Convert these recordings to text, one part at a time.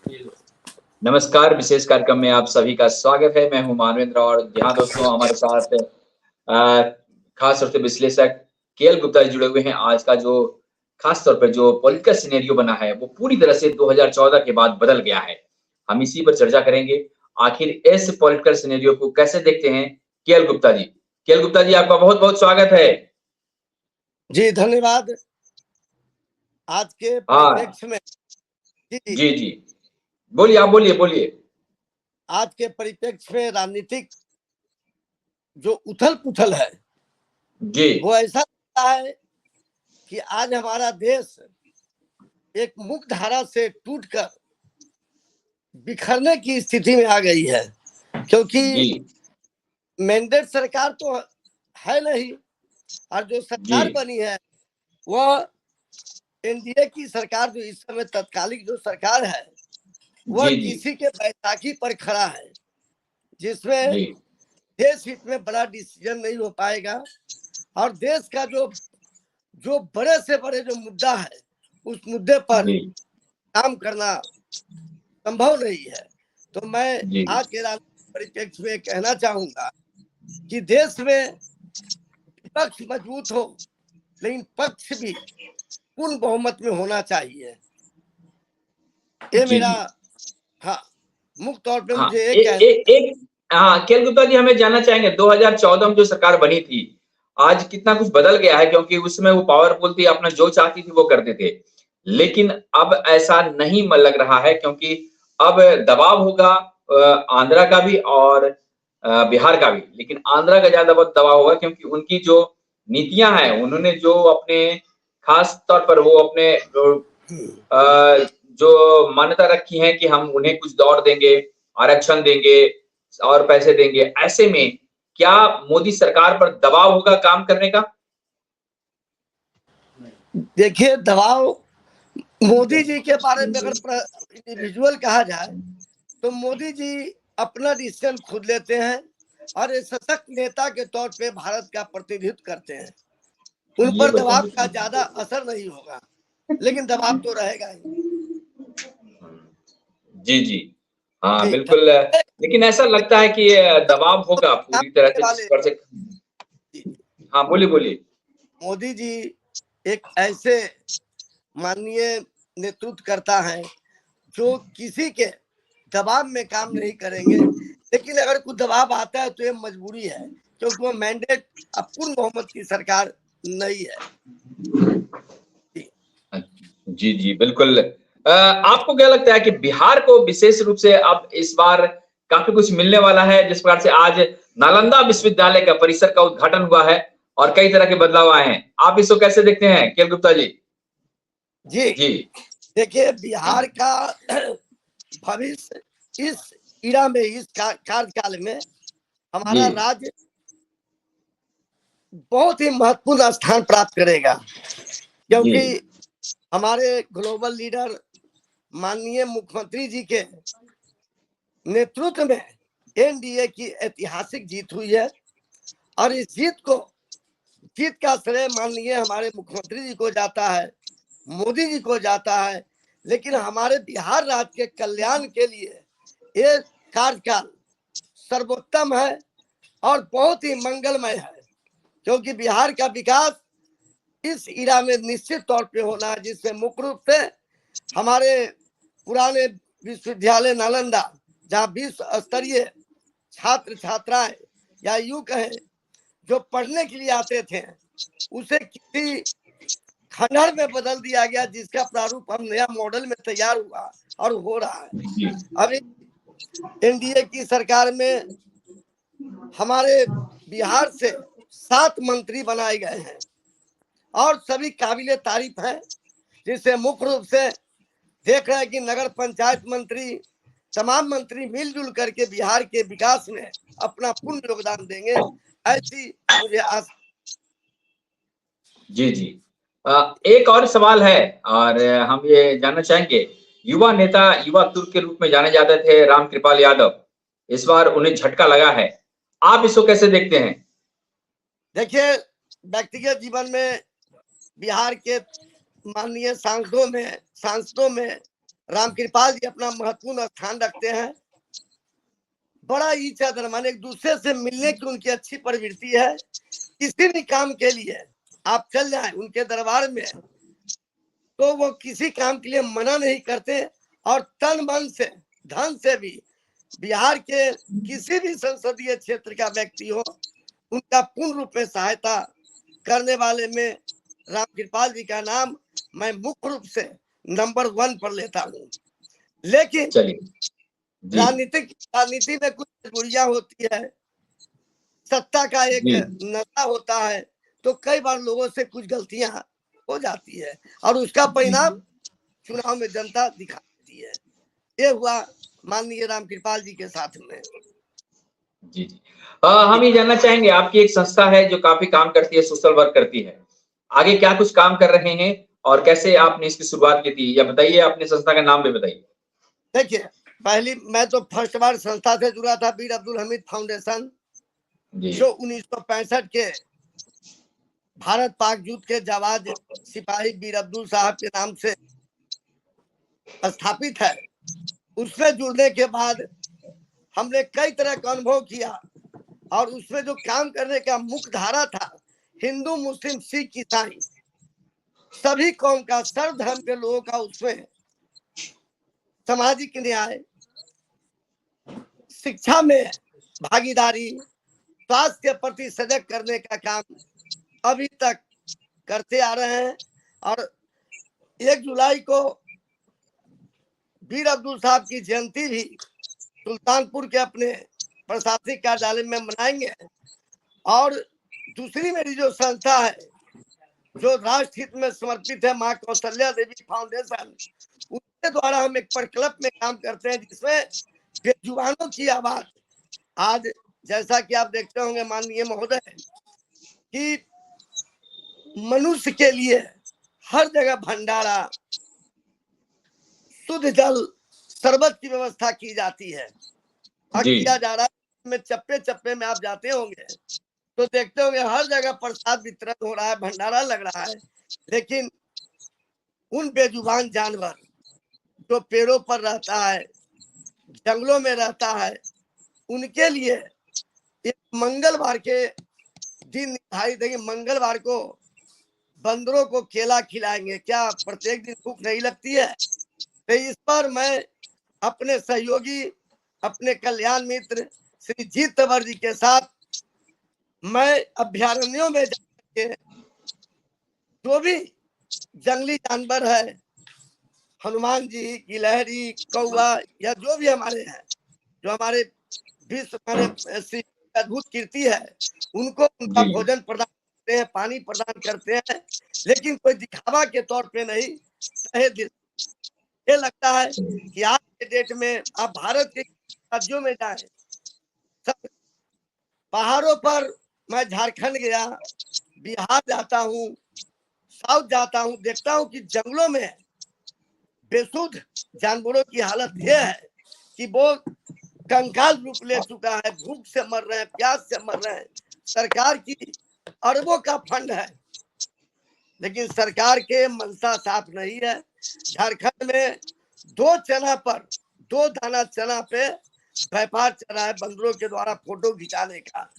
नमस्कार, विशेष कार्यक्रम में आप सभी का स्वागत है। मैं हूँ मानवेंद्र और यहाँ दोस्तों हमारे साथ खास तौर से विश्लेषक केएल गुप्ता जी जुड़े हुए हैं। आज का जो खास तौर पर जो पॉलिटिकल सिनेरियो बना है, वो पूरी तरह से 2014 के बाद बदल गया है। हम इसी पर चर्चा करेंगे। आखिर इस पॉलिटिकल सिनेरियो को कैसे देखते हैं केएल गुप्ता जी? केएल गुप्ता जी, आपका बहुत-बहुत स्वागत है। जी, धन्यवाद। आज के परिप्रेक्ष्य में जी, जी। बोलिए, आप बोलिए। आज के परिप्रेक्ष्य में राजनीतिक जो उथल-पुथल है, जी, वो ऐसा लगता है कि आज हमारा देश एक मुख्य धारा से टूटकर बिखरने की स्थिति में आ गई है, क्योंकि मैंडेट सरकार तो है नहीं और जो सरकार बनी है वह एनडीए की सरकार, जो इस समय तत्कालिक जो सरकार है, वह किसी के बैसाखी पर खड़ा है, जिसमें देश हित में बड़ा डिसीजन नहीं हो पाएगा और देश का जो बड़े से बड़े जो मुद्दा है, उस मुद्दे पर काम करना संभव नहीं है। तो मैं आज के राजनीतिक परिप्रेक्ष्य में कहना चाहूंगा कि देश में पक्ष मजबूत हो, लेकिन पक्ष भी पूर्ण बहुमत में होना चाहिए। ये मेरा मुख्य तौर पे मुझे केएल गुप्ता जी, हमें जानना चाहेंगे 2014 में जो सरकार बनी थी, आज कितना कुछ बदल गया है, क्योंकि उसमें वो पावरफुल थी, अपना जो चाहती थी वो करते थे। लेकिन अब ऐसा नहीं लग रहा है, क्योंकि अब दबाव होगा आंध्रा का भी और बिहार का भी। लेकिन आंध्रा का ज्यादा बहुत दबाव होगा, क्योंकि उनकी जो नीतियां हैं, उन्होंने जो अपने खास तौर पर वो अपने जो मान्यता रखी है कि हम उन्हें कुछ दौड़ देंगे, आरक्षण देंगे और पैसे देंगे। ऐसे में क्या मोदी सरकार पर दबाव होगा काम करने का? देखिए, दबाव मोदी जी के बारे में अगर इंडिविजुअल कहा जाए तो मोदी जी अपना डिसीजन खुद लेते हैं और एक सशक्त नेता के तौर पे भारत का प्रतिनिधित्व करते हैं। उन पर दबाव का ज्यादा असर नहीं होगा, लेकिन दबाव तो रहेगा ही। जी। हाँ, बिल्कुल। लेकिन ऐसा लगता है कि दबाव होगा पूरी तरह से। हाँ, बोलिए। मोदी जी एक ऐसे माननीय नेतृत्व करता है जो किसी के दबाव में काम नहीं करेंगे, लेकिन अगर कुछ दबाव आता है तो ये मजबूरी है, क्योंकि वो मैंडेट पूर्ण बहुमत की सरकार नहीं है। जी, बिल्कुल। आपको क्या लगता है कि बिहार को विशेष रूप से अब इस बार काफी कुछ मिलने वाला है, जिस प्रकार से आज नालंदा विश्वविद्यालय का परिसर का उद्घाटन हुआ है और कई तरह के बदलाव आए हैं? आप इसको कैसे देखते हैं केएल गुप्ता जी? जी, देखिए, बिहार का भविष्य इस इरा में, इस कार्यकाल में हमारा राज्य बहुत ही महत्वपूर्ण स्थान प्राप्त करेगा, क्योंकि हमारे ग्लोबल लीडर माननीय मुख्यमंत्री जी के नेतृत्व में एनडीए की ऐतिहासिक जीत हुई है और इस जीत का श्रेय माननीय हमारे मुख्यमंत्री जी को जाता है, मोदी जी को जाता है। लेकिन हमारे बिहार राज्य के कल्याण के लिए ये कार्यकाल सर्वोत्तम है और बहुत ही मंगलमय है, क्योंकि बिहार का विकास इस इरा में निश्चित तौर पे होना है, जिसमें मुख्य रूप से हमारे पुराने विश्वविद्यालय नालंदा, जहाँ विश्व स्तरीय छात्र छात्राएं या यूं कहें जो पढ़ने के लिए आते थे, उसे किसी खंडहर में बदल दिया गया, जिसका प्रारूप हम नया मॉडल में तैयार हुआ और हो रहा है। अभी एनडीए की सरकार में हमारे बिहार से 7 मंत्री बनाए गए हैं और सभी काबिले तारीफ है, जिससे मुख्य रूप से देख रहे हैं कि नगर पंचायत मंत्री, तमाम मंत्री मिलजुल करके बिहार के विकास में अपना पूर्ण योगदान देंगे, ऐसी मुझे आशा। जी। एक और सवाल है और हम ये जानना चाहेंगे, युवा नेता, युवा तुर्क के रूप में जाने जाते थे रामकृपाल यादव, इस बार उन्हें झटका लगा है। आप इसको कैसे देखते हैं? देखिए, व्यक्तिगत जीवन में बिहार के माननीय सांसदों में रामकृपाल जी अपना महत्वपूर्ण स्थान रखते हैं। बड़ा इच्छा धर्म, एक दूसरे से मिलने की उनकी अच्छी प्रवृत्ति है। किसी भी काम के लिए आप चल जाए उनके दरबार में तो वो किसी काम के लिए मना नहीं करते, और तन मन से धन से भी बिहार के किसी भी संसदीय क्षेत्र का व्यक्ति हो उनका पूर्ण रूप में सहायता करने वाले में रामकृपाल जी का नाम मैं मुख्य रूप से नंबर 1 पर लेता हूँ। लेकिन चलिए राजनीति में कुछ मजबूरियां होती है, सत्ता का एक नशा होता है, तो कई बार लोगों से कुछ गलतियां हो जाती है और उसका परिणाम चुनाव में जनता दिखा देती है। ये हुआ माननीय रामकृपाल जी के साथ में। जी जी हम ये जानना चाहेंगे, आपकी एक संस्था है जो काफी काम करती है, सोशल वर्क करती है, आगे क्या कुछ काम कर रहे हैं और कैसे आपने इसकी शुरुआत की थी, या बताइए अपनी संस्था का नाम भी बताइए। देखिए, पहली मैं तो फर्स्ट बार संस्था से जुड़ा था, बीर अब्दुल हमीद फाउंडेशन, जो 1965 के भारत पाक युद्ध के जवाज सिपाही बीर अब्दुल साहब के नाम से स्थापित है। उसमें जुड़ने के बाद हमने कई तरह का अनुभव किया और उसमें जो काम करने का मुख्य धारा था, हिंदू मुस्लिम सिख ईसाई सभी कौम का, सर्व धर्म के लोगों का उसमें सामाजिक न्याय, शिक्षा में भागीदारी, स्वास्थ्य के प्रति सजग करने का काम अभी तक करते आ रहे हैं। और 1 जुलाई को बीर अब्दुल साहब की जयंती भी सुल्तानपुर के अपने प्रशासनिक कार्यालय में मनाएंगे। और दूसरी मेरी जो संस्था है जो राष्ट्र हित में समर्पित है, माँ कौशल्या देवी फाउंडेशन, उसके द्वारा हम एक प्रकल्प में काम करते हैं जिसमें बेजुबानों की आवाज, आज जैसा कि आप देखते होंगे माननीय महोदय कि मनुष्य के लिए हर जगह भंडारा, शुद्ध जल, शरबत की व्यवस्था की जाती है और किया जा रहा है। में चप्पे चप्पे में आप जाते होंगे तो देखते होंगे हर जगह प्रसाद वितरण हो रहा है, भंडारा लग रहा है, लेकिन उन बेजुबान जानवर जो पेड़ों पर रहता है, जंगलों में रहता है, उनके लिए एक मंगलवार के दिन निर्धारित है कि मंगलवार को बंदरों को केला खिलाएंगे। क्या प्रत्येक दिन भूख नहीं लगती है? तो इस पर मैं अपने सहयोगी, अपने कल्याण मित्र श्री जीत तंवर जी के साथ मैं अभ्यारण्यों में जाके जो भी जंगली जानवर है, हनुमान जी, गिलहरी, कौवा या जो भी हमारे हैं, जो हमारे विश्व हमारे अद्भुत कीर्ति है, उनको उनका भोजन प्रदान करते हैं, पानी प्रदान करते हैं, लेकिन कोई दिखावा के तौर पे नहीं, सहे दिल। ये लगता है कि आज के डेट में आप भारत के राज्यों में जाए, सब पहाड़ों पर, मैं झारखंड गया, बिहार जाता हूँ, साउथ जाता हूँ, देखता हूँ कि जंगलों में बेसुध जानवरों की हालत यह है कि वो कंकाल रूप ले चुका है, भूख से मर रहे हैं, प्यास से मर रहे हैं। सरकार की अरबों का फंड है, लेकिन सरकार के मंशा साफ नहीं है। झारखंड में 2 दाना चना पे व्यापार चल रहा है बंदरों के द्वारा फोटो खिंचाने का।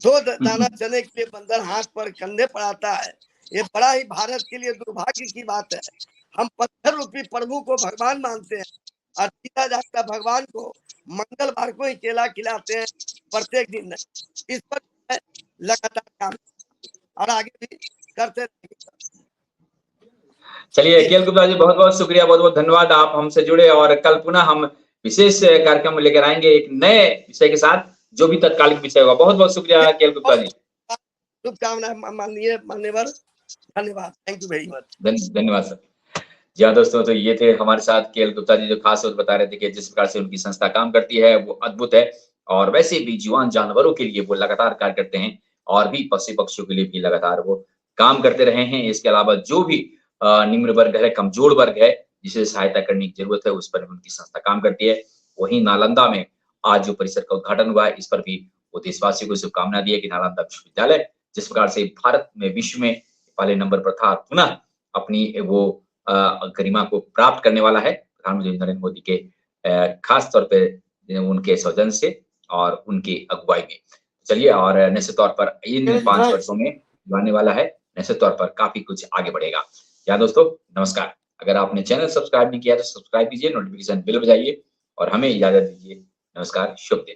2 दाना चने के लिए बंदर हाथ पर कंधे पर आता है। ये बड़ा ही भारत के लिए दुर्भाग्य की बात है। हम पत्थर रूपी प्रभु को भगवान मानते हैं और सीधा जागता भगवान को मंगलवार को ही केला खिलाते हैं, प्रत्येक दिन। इस पर लगातार काम और आगे भी करते रहेंगे। चलिए केएल गुप्ता जी, बहुत बहुत शुक्रिया, बहुत बहुत धन्यवाद, आप हमसे जुड़े और कल पुनः हम विशेष कार्यक्रम लेकर आएंगे एक नए विषय के साथ, जो भी तत्कालिक विषय होगा। बहुत बहुत शुक्रिया केएल गुप्ता जी, शुभकामनाएं माननीय मान्यवर, धन्यवाद, थैंक यू वेरी मच। धन्यवाद सर। जी हाँ दोस्तों, तो ये थे हमारे साथ केएल गुप्ता जी, जो खास बात बता रहे थे कि जिस प्रकार से उनकी संस्था काम करती है वो अद्भुत है, और वैसे भी जीवान जानवरों के लिए वो लगातार कार्य करते हैं और भी पशु पक्षियों के लिए भी लगातार वो काम करते रहे हैं। इसके अलावा जो भी निम्न वर्ग है, कमजोर वर्ग है, जिसे सहायता करने की जरूरत है, उस पर उनकी संस्था काम करती है। वहीं नालंदा में आज जो परिसर का उद्घाटन हुआ है, इस पर भी वो देशवासियों को शुभकामना दी है कि नालंदा विश्वविद्यालय जिस प्रकार से भारत में, विश्व में पहले नंबर पर था, पुनः अपनी वो गरिमा को प्राप्त करने वाला है। प्रधानमंत्री नरेंद्र मोदी के खास तौर पे उनके सौजन्य से और उनकी अगुवाई में। चलिए, और निश्चित तौर पर इन 5 वर्षों में जो आने वाला है, निश्चित तौर पर काफी कुछ आगे बढ़ेगा। या दोस्तों, नमस्कार। अगर आपने चैनल सब्सक्राइब नहीं किया तो सब्सक्राइब कीजिए, नोटिफिकेशन बेल बजाइए और हमें इजाजत दीजिए। नमस्कार, शुभ दिन।